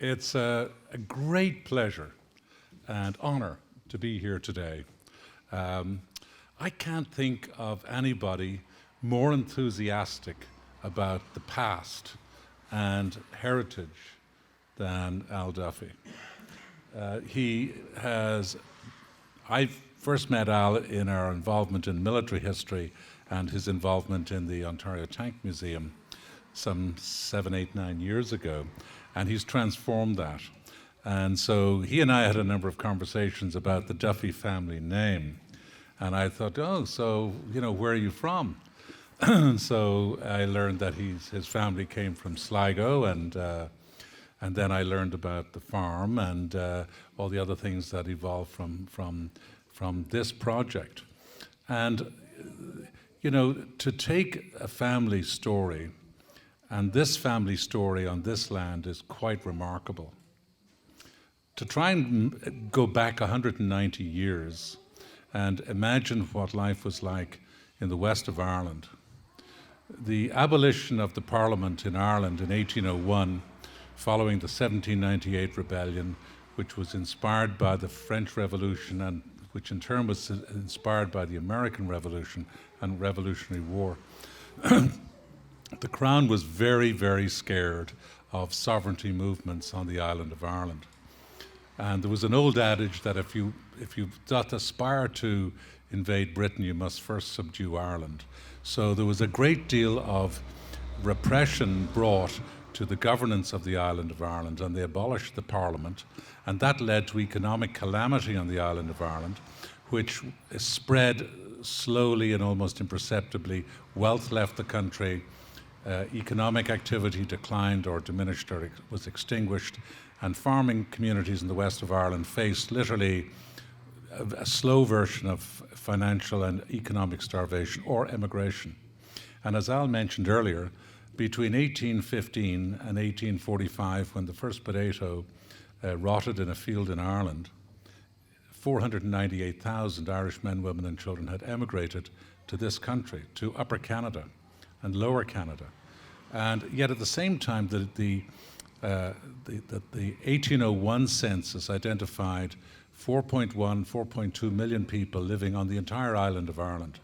It's a great pleasure and honor to be here today. I can't think of anybody more enthusiastic about the past and heritage than Al Duffy. I first met Al in our involvement in military history and his involvement in the Ontario Tank Museum some 7, 8, 9 years ago, and he's transformed that. And so he and I had a number of conversations about the Duffy family name, and I thought, where are you from? So I learned that his family came from Sligo, and then I learned about the farm and all the other things that evolved from this project. And to take a family story, and this family story on this land is quite remarkable. To try and go back 190 years and imagine what life was like in the west of Ireland. The abolition of the Parliament in Ireland in 1801, following the 1798 rebellion, which was inspired by the French Revolution and which in turn was inspired by the American Revolution and Revolutionary War. The Crown was very, very scared of sovereignty movements on the island of Ireland. And there was an old adage that if you doth aspire to invade Britain, you must first subdue Ireland. So there was a great deal of repression brought to the governance of the island of Ireland, and they abolished the Parliament, and that led to economic calamity on the island of Ireland, which spread slowly and almost imperceptibly. Wealth left the country, economic activity declined or diminished or was extinguished, and farming communities in the west of Ireland faced literally a slow version of financial and economic starvation or emigration. And as Al mentioned earlier, between 1815 and 1845, when the first potato rotted in a field in Ireland, 498,000 Irish men, women and children had emigrated to this country, to Upper Canada and Lower Canada. And yet at the same time, the 1801 census identified 4.2 million people living on the entire island of Ireland.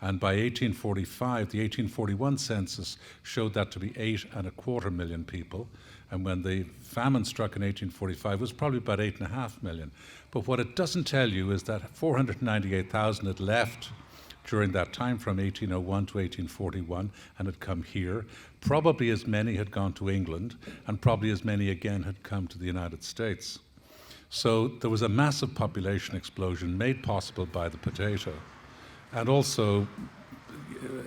And by 1845, the 1841 census showed that to be 8.25 million people. And when the famine struck in 1845, it was probably about 8.5 million. But what it doesn't tell you is that 498,000 had left during that time from 1801 to 1841 and had come here. Probably as many had gone to England, and probably as many again had come to the United States. So there was a massive population explosion made possible by the potato. And also,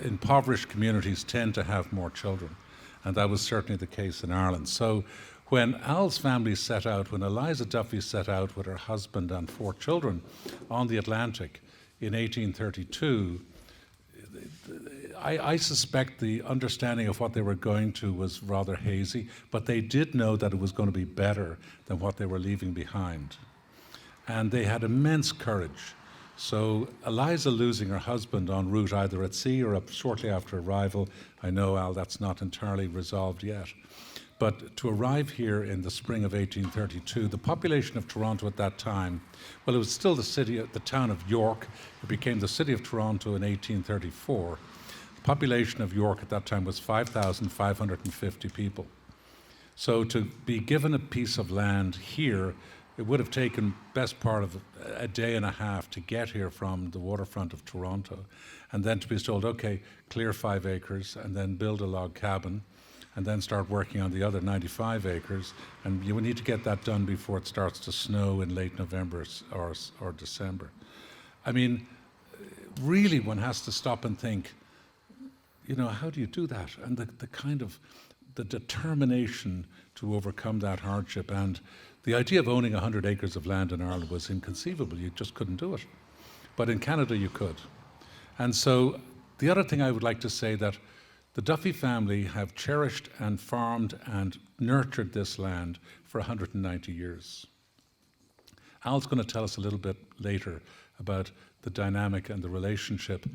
impoverished communities tend to have more children, and that was certainly the case in Ireland. So when Al's family set out, when Eliza Duffy set out with her husband and 4 children on the Atlantic in 1832, I suspect the understanding of what they were going to was rather hazy, but they did know that it was going to be better than what they were leaving behind. And they had immense courage. So Eliza losing her husband en route, either at sea or shortly after arrival, I know, Al, that's not entirely resolved yet. But to arrive here in the spring of 1832, the population of Toronto at that time, well, it was still the town of York. It became the city of Toronto in 1834. The population of York at that time was 5,550 people. So to be given a piece of land here, it would have taken best part of a day and a half to get here from the waterfront of Toronto, and then to be told, okay, clear 5 acres and then build a log cabin and then start working on the other 95 acres. And you would need to get that done before it starts to snow in late November or December. I mean, really one has to stop and think, how do you do that? And the kind of the determination to overcome that hardship. And the idea of owning 100 acres of land in Ireland was inconceivable. You just couldn't do it. But in Canada, you could. And so the other thing I would like to say that the Duffy family have cherished and farmed and nurtured this land for 190 years. Al's going to tell us a little bit later about the dynamic and the relationship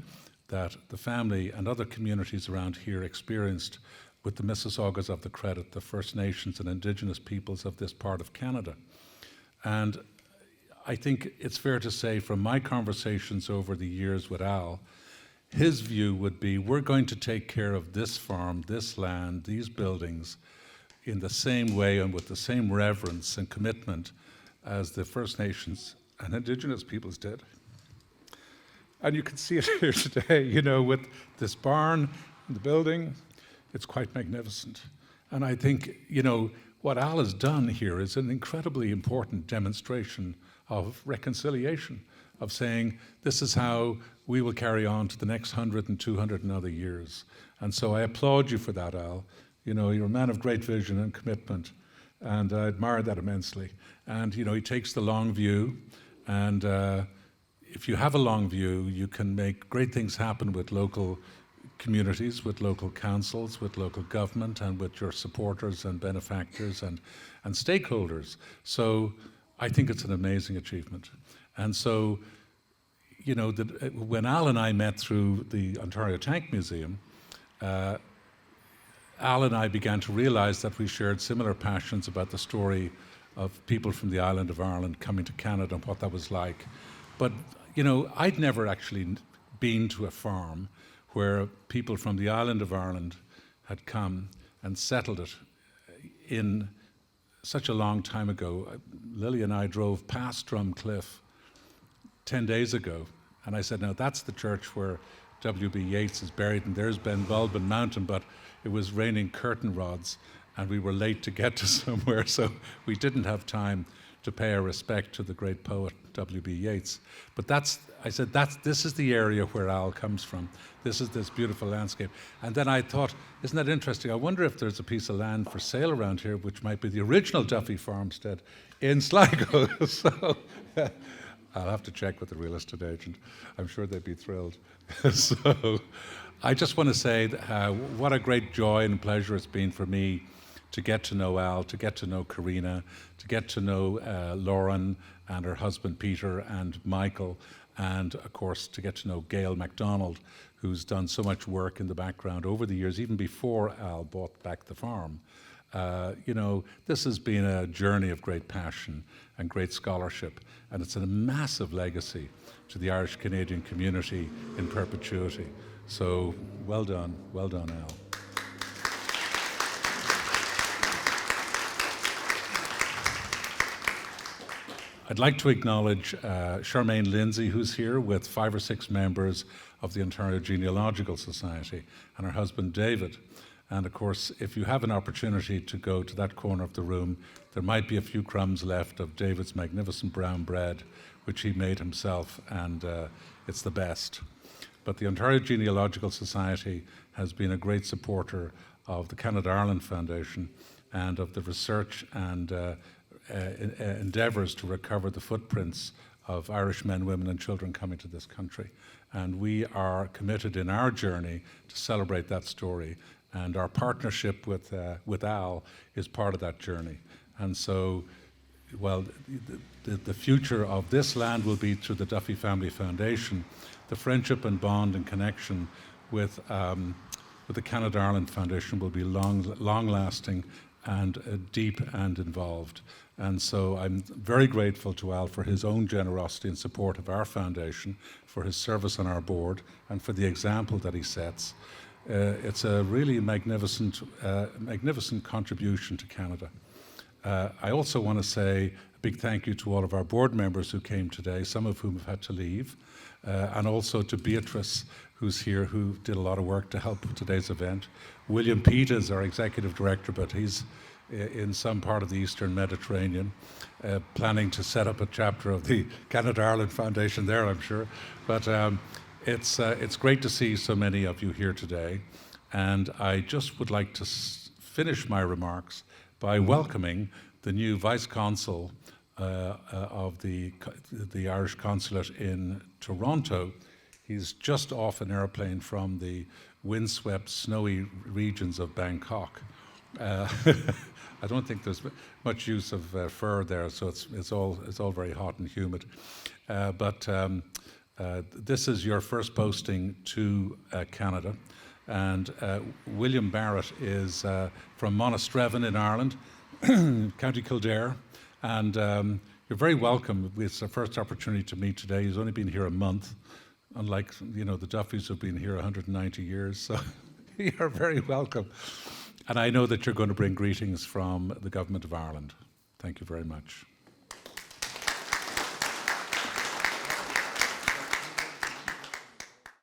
that the family and other communities around here experienced with the Mississaugas of the Credit, the First Nations and Indigenous peoples of this part of Canada. And I think it's fair to say from my conversations over the years with Al, his view would be, we're going to take care of this farm, this land, these buildings in the same way and with the same reverence and commitment as the First Nations and Indigenous peoples did. And you can see it here today, you know, with this barn and the building. It's quite magnificent. And I think, you know, what Al has done here is an incredibly important demonstration of reconciliation, of saying, this is how we will carry on to the next 100 and 200 and other years. And so I applaud you for that, Al. You know, you're a man of great vision and commitment, and I admire that immensely. And, you know, he takes the long view, and if you have a long view, you can make great things happen with local communities, with local councils, with local government, and with your supporters and benefactors and stakeholders. So I think it's an amazing achievement. And so, you know, when Al and I met through the Ontario Tank Museum, Al and I began to realize that we shared similar passions about the story of people from the island of Ireland coming to Canada and what that was like. But, you know, I'd never actually been to a farm where people from the island of Ireland had come and settled it in such a long time ago. Lily and I drove past Drumcliff 10 days ago, and I said, now that's the church where W.B. Yeats is buried, and there's Ben Bulben Mountain, but it was raining curtain rods, and we were late to get to somewhere, so we didn't have time to pay our respect to the great poet W.B. Yeats. But this is the area where Al comes from. This is this beautiful landscape. And then I thought, isn't that interesting? I wonder if there's a piece of land for sale around here, which might be the original Duffy Farmstead in Sligo. So I'll have to check with the real estate agent. I'm sure they'd be thrilled. So I just want to say what a great joy and pleasure it's been for me to get to know Al, to get to know Karina, to get to know Lauren and her husband Peter and Michael, and of course to get to know Gail MacDonald, who's done so much work in the background over the years, even before Al bought back the farm. You know, this has been a journey of great passion and great scholarship, and it's a massive legacy to the Irish Canadian community in perpetuity. So well done, Al. I'd like to acknowledge Charmaine Lindsay, who's here with 5 or 6 members of the Ontario Genealogical Society, and her husband David. And of course, if you have an opportunity to go to that corner of the room, there might be a few crumbs left of David's magnificent brown bread, which he made himself, and it's the best. But the Ontario Genealogical Society has been a great supporter of the Canada-Ireland Foundation and of the research and endeavours to recover the footprints of Irish men, women and children coming to this country. And we are committed in our journey to celebrate that story. And our partnership with Al is part of that journey. And so, well, the future of this land will be through the Duffy Family Foundation. The friendship and bond and connection with the Canada-Ireland Foundation will be long-lasting and deep and involved. And so I'm very grateful to Al for his own generosity and support of our foundation, for his service on our board, and for the example that he sets. It's a really magnificent contribution to Canada. I also want to say a big thank you to all of our board members who came today, some of whom have had to leave, and also to Beatrice, who's here, who did a lot of work to help with today's event. William Pete is our executive director, but he's in some part of the Eastern Mediterranean, planning to set up a chapter of the Canada-Ireland Foundation there, I'm sure. But it's great to see so many of you here today. And I just would like to finish my remarks by welcoming the new Vice Consul of the Irish Consulate in Toronto. He's just off an airplane from the windswept, snowy regions of Bangkok. I don't think there's much use of fur there, so it's all very hot and humid. But this is your first posting to Canada. And William Barrett is from Monastrevin in Ireland, County Kildare. And you're very welcome. It's our first opportunity to meet today. He's only been here a month, unlike the Duffys who've been here 190 years. So you're very welcome. And I know that you're going to bring greetings from the Government of Ireland. Thank you very much.